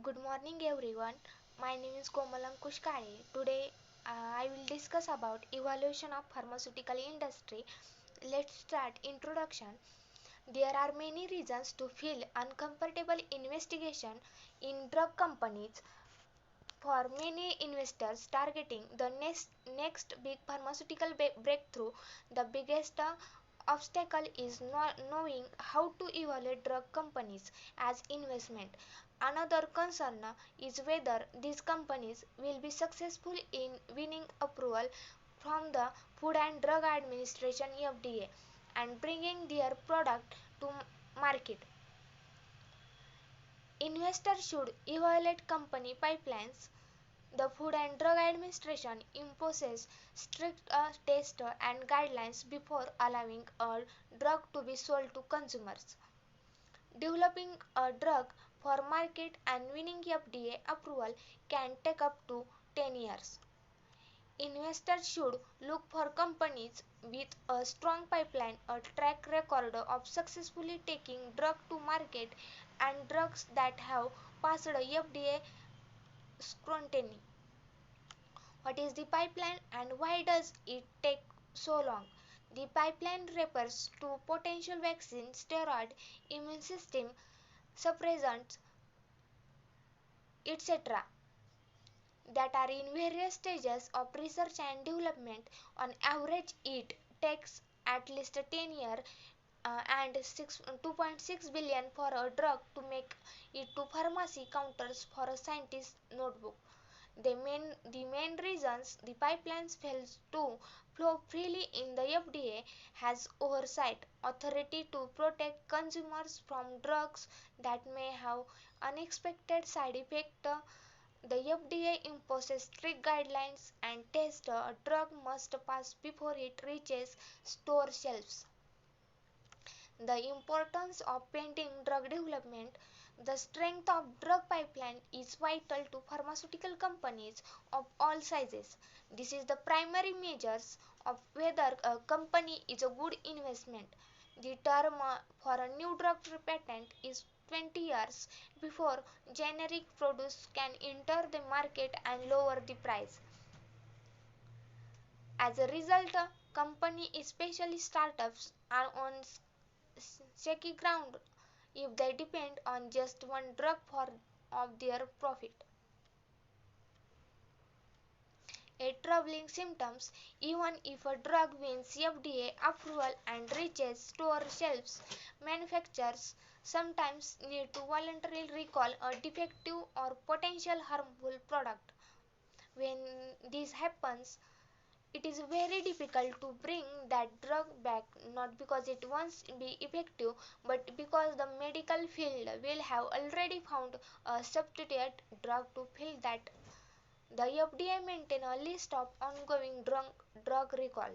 Good morning everyone. My name is Komal Ankush Kale. Today I will discuss about evaluation of pharmaceutical industry. Let's start introduction. There are many reasons to feel uncomfortable investigation in drug companies. For many investors targeting the next big pharmaceutical breakthrough, the biggest obstacle is not knowing how to evaluate drug companies as investment. Another concern is whether these companies will be successful in winning approval from the Food and Drug Administration (FDA) and bringing their product to market. Investors should evaluate company pipelines. The Food and Drug Administration imposes strict tests and guidelines before allowing a drug to be sold to consumers. Developing a drug for market and winning FDA approval can take up to 10 years. Investors should look for companies with a strong pipeline, a track record of successfully taking drug to market, and drugs that have passed FDA scrutiny. What is the pipeline and why does it take so long? The pipeline refers to potential vaccines, steroid, immune system suppressants, etc. that are in various stages of research and development. On average, it takes at least 10 years and 2.6 billion for a drug to make it to pharmacy counters for a scientist notebook. The main reasons the pipelines fail to flow freely in the FDA has oversight authority to protect consumers from drugs that may have unexpected side effects. The FDA imposes strict guidelines and tests a drug must pass before it reaches store shelves. The importance of pending drug development. The strength of drug pipeline is vital to pharmaceutical companies of all sizes. This is the primary measures of whether a company is a good investment. The term for a new drug patent is 20 years before generic produce can enter the market and lower the price. As a result, companies, especially startups, are on shaky ground if they depend on just one drug for of their profit. A troubling symptoms. Even if a drug wins FDA approval and reaches store shelves, manufacturers sometimes need to voluntarily recall a defective or potential harmful product. When this happens, it is very difficult to bring that drug back, not because it won't be effective, but because the medical field will have already found a substitute drug to fill that. The FDA maintains a list of ongoing drug recall.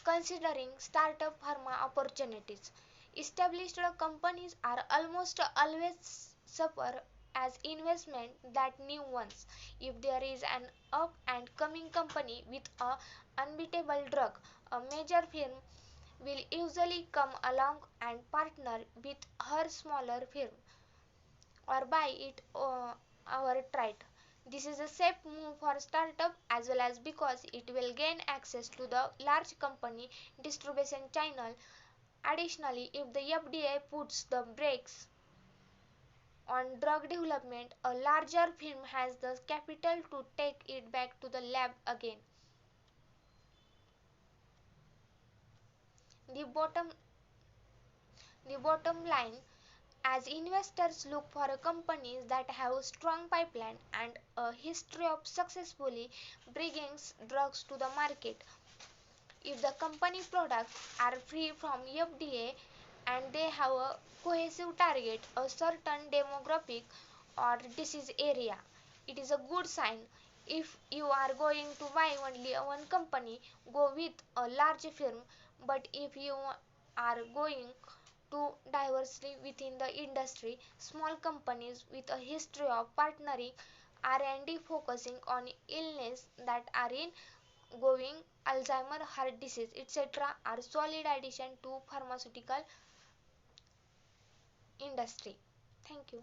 Considering startup pharma opportunities, established companies are almost always suffer as investment that new ones. If there is an up and coming company with a unbeatable drug, a major firm will usually come along and partner with her smaller firm or buy it outright. This is a safe move for startup as well as because it will gain access to the large company distribution channel. Additionally, if the FDA puts the brakes on drug development, a larger firm has the capital to take it back to the lab again. The bottom the bottom line, as investors look for companies that have strong pipeline and a history of successfully bringing drugs to the market. If the company products are free from FDA and they have a cohesive target, a certain demographic or disease area, it is a good sign. If you are going to buy only one company, go with a large firm, but if you are going to diversity within the industry, small companies with a history of partnering R&D focusing on illness that are in going Alzheimer, heart disease, etc. are solid addition to pharmaceutical industry. Thank you.